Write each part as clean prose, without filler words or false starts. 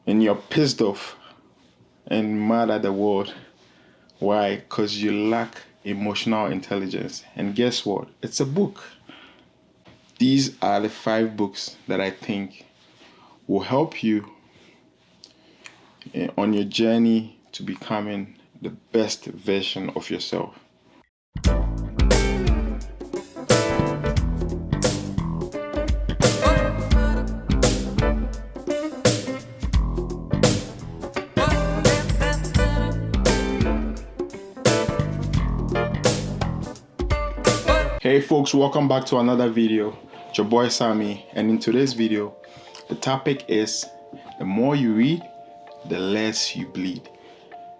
and you're pissed off and mad at the world. Why? Because you lack emotional intelligence. And guess what? It's a book. These are the 5 books that I think will help you on your journey to becoming the best version of yourself. Hey folks, welcome back to another video. It's your boy Sammy, and in today's video, the topic is the more you read, the less you bleed.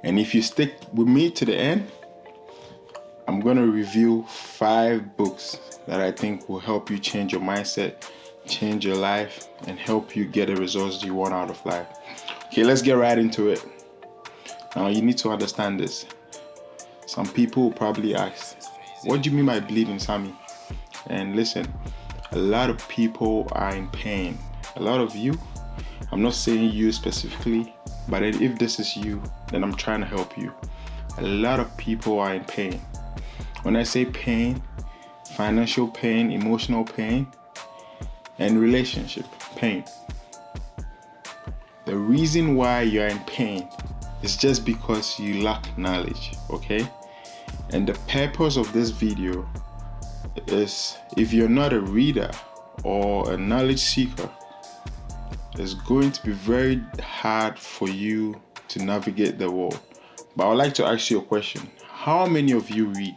And if you stick with me to the end, I'm going to review 5 books that I think will help you change your mindset, change your life, and help you get the results you want out of life. Okay, let's get right into it. Now, you need to understand this. Some people will probably ask, what do you mean by bleeding, Sammy? And listen, a lot of people are in pain. A lot of you, I'm not saying you specifically, but if this is you, then I'm trying to help you. A lot of people are in pain. When I say pain, financial pain, emotional pain, and relationship pain. The reason why you're in pain is just because you lack knowledge, okay? And the purpose of this video is, if you're not a reader or a knowledge seeker, it's going to be very hard for you to navigate the world. But I would like to ask you a question. How many of you read?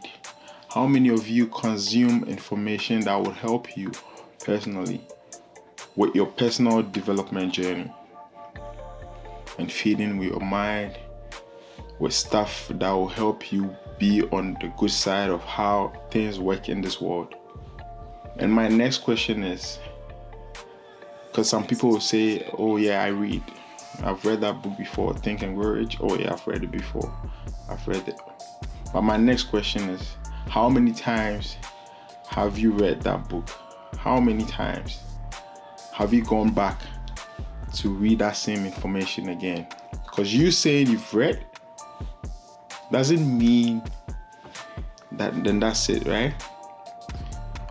How many of you consume information that will help you personally with your personal development journey and feeding with your mind with stuff that will help you be on the good side of how things work in this world? And my next question is, because some people will say, oh yeah, I read. I've read that book before, Think and Grow Rich. Oh yeah, I've read it before. I've read it. But my next question is, how many times have you read that book? How many times have you gone back to read that same information again? Because you saying you've read doesn't mean that then that's it, right?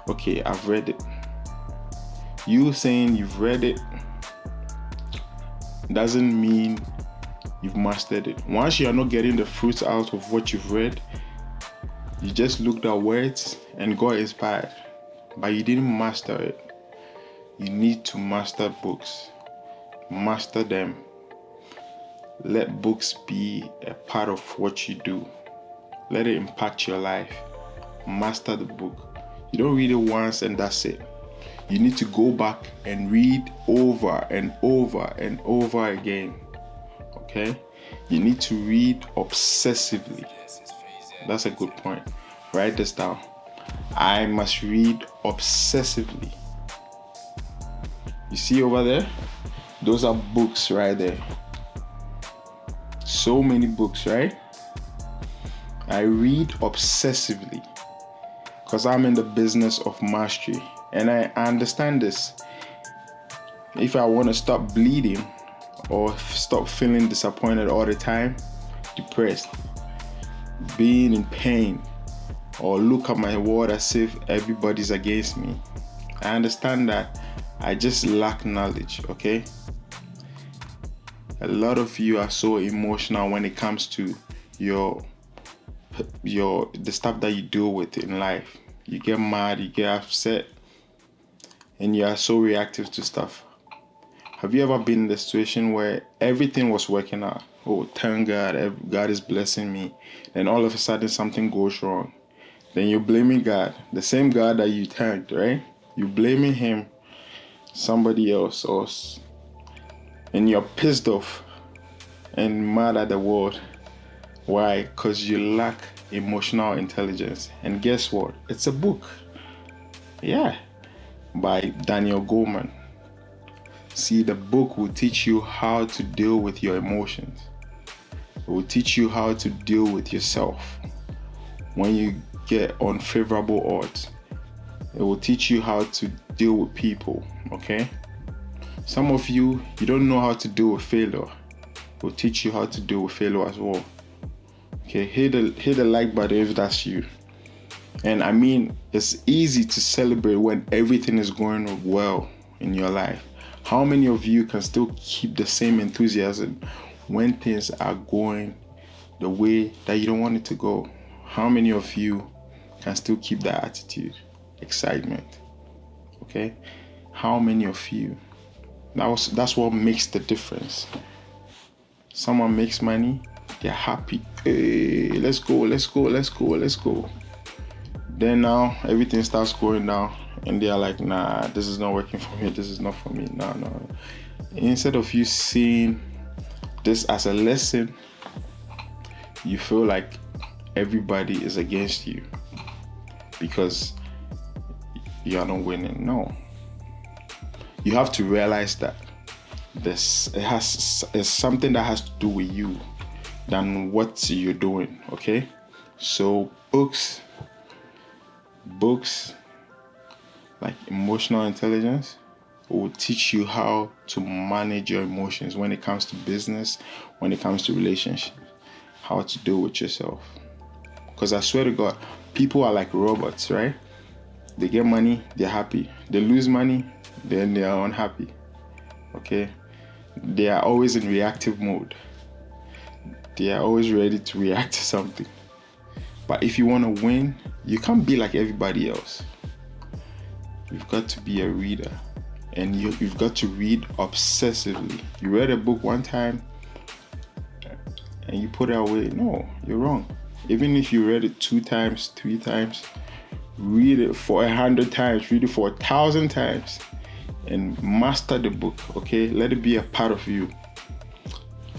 Okay, I've read it. You saying you've read it doesn't mean you've mastered it. Once you are not getting the fruits out of what you've read, you just looked at words and got inspired, but you didn't master it. You need to master books. Master them. Let books be a part of what you do. Let it impact your life. Master the book. You don't read it once and that's it. You need to go back and read over and over and over again. Okay? You need to read obsessively. That's a good point. Write this down. I must read obsessively. You see over there? Those are books right there. So many books, right? I read obsessively because I'm in the business of mastery, and I understand this. If I want to stop bleeding or stop feeling disappointed all the time, depressed, being in pain, or look at my world as if everybody's against me, I understand that I just lack knowledge, okay? A lot of you are so emotional when it comes to the stuff that you deal with in life. You get mad, you get upset, and you are so reactive to stuff. Have you ever been in the situation where everything was working out? Oh, thank God, God is blessing me. Then all of a sudden something goes wrong. Then you're blaming God, the same God that you thanked, right? You're blaming him, somebody else, and you're pissed off and mad at the world. Why? Because you lack emotional intelligence. And guess what? It's a book. Yeah. By Daniel Goleman. See, the book will teach you how to deal with your emotions. It will teach you how to deal with yourself when you get unfavorable odds. It will teach you how to deal with people, okay? Some of you don't know how to deal with failure. We'll teach you how to deal with failure as well. Okay, hit the like button if that's you. And I mean, it's easy to celebrate when everything is going well in your life. How many of you can still keep the same enthusiasm when things are going the way that you don't want it to go? How many of you can still keep that attitude, excitement? Okay, how many of you? That's what makes the difference. Someone makes money, they're happy. Hey, let's go. Then now everything starts going down and they are like, nah, this is not working for me. This is not for me. No. Instead of you seeing this as a lesson, you feel like everybody is against you because you are not winning. No. You have to realize that it's something that has to do with you than what you're doing, okay? So books like emotional intelligence will teach you how to manage your emotions when it comes to business, when it comes to relationships, how to deal with yourself. Because I swear to God, people are like robots, right? They get money, they're happy. They lose money, then they are unhappy. Okay? They are always in reactive mode. They are always ready to react to something. But if you want to win, you can't be like everybody else. You've got to be a reader. And you've got to read obsessively. You read a book one time and you put it away. No, you're wrong. Even if you read it 2 times, 3 times, read it for 100 times, read it for 1,000 times, and master the book, okay? Let it be a part of you.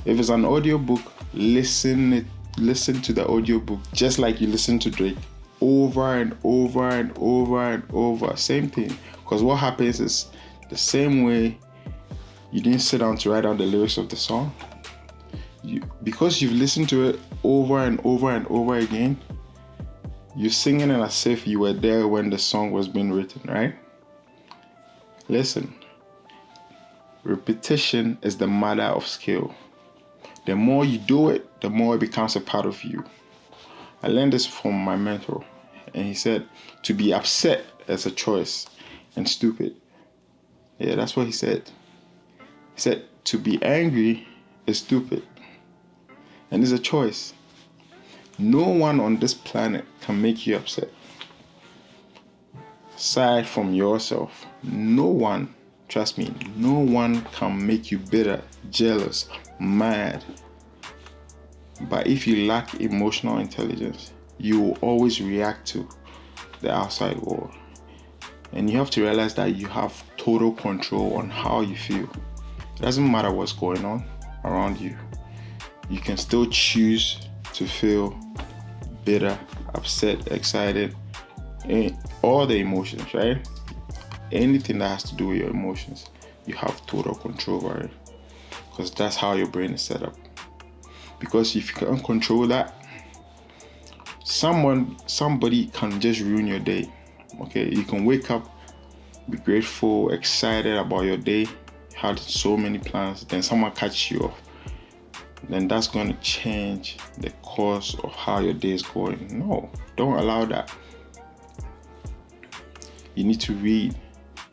If it's an audio book, listen to the audio book just like you listen to Drake over and over and over and over. Same thing. Because what happens is the same way you didn't sit down to write down the lyrics of the song. Because you've listened to it over and over and over again, you're singing it as if you were there when the song was being written, right? Listen, repetition is the mother of skill. The more you do it, the more it becomes a part of you. I learned this from my mentor, and he said, to be upset is a choice and stupid. Yeah, that's what he said. He said, to be angry is stupid and it's a choice. No one on this planet can make you upset. Aside from yourself, no one, trust me, no one can make you bitter, jealous, mad. But if you lack emotional intelligence, you will always react to the outside world. And you have to realize that you have total control on how you feel. It doesn't matter what's going on around you. You can still choose to feel bitter, upset, excited, and all the emotions, right? Anything that has to do with your emotions, you have total control over it. Because that's how your brain is set up. Because if you can't control that, somebody can just ruin your day. Okay, you can wake up, be grateful, excited about your day, had so many plans, then someone cuts you off. Then that's going to change the course of how your day is going. No, don't allow that. You need to read.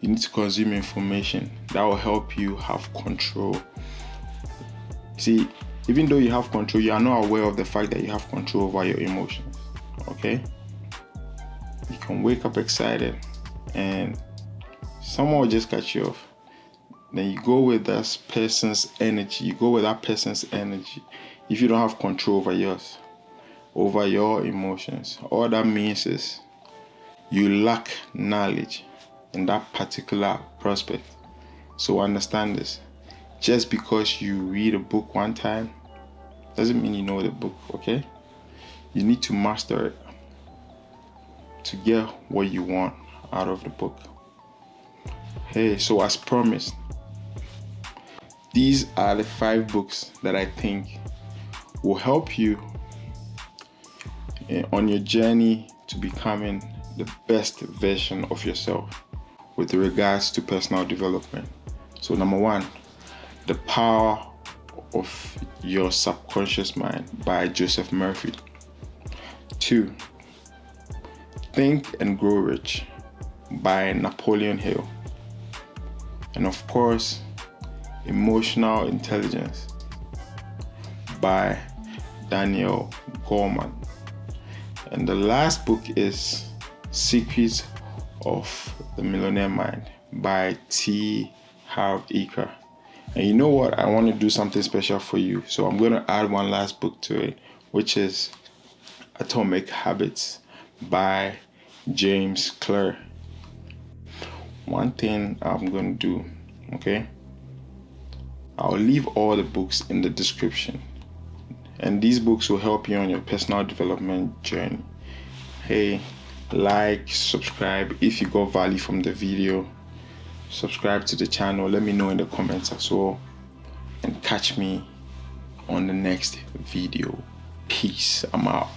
You need to consume information that will help you have control. See, even though you have control, you are not aware of the fact that you have control over your emotions. Okay? You can wake up excited and someone will just cut you off. Then you go with that person's energy. If you don't have control over yours, over your emotions, all that means is you lack knowledge in that particular prospect. So understand this. Just because you read a book one time doesn't mean you know the book, okay? You need to master it to get what you want out of the book. Hey, so as promised, these are the 5 books that I think will help you on your journey to becoming the best version of yourself with regards to personal development. So number 1, The Power of Your Subconscious Mind by Joseph Murphy. 2, Think and Grow Rich by Napoleon Hill. And of course, Emotional Intelligence by Daniel Goleman. And the last book is Secrets of the Millionaire Mind by T. Harv Eker. And you know what? I want to do something special for you. So I'm going to add one last book to it, which is Atomic Habits by James Clear. One thing I'm going to do, okay? I'll leave all the books in the description. And these books will help you on your personal development journey. Hey, like, subscribe if you got value from the video. Subscribe to the channel. Let me know in the comments as well. And catch me on the next video. Peace. I'm out.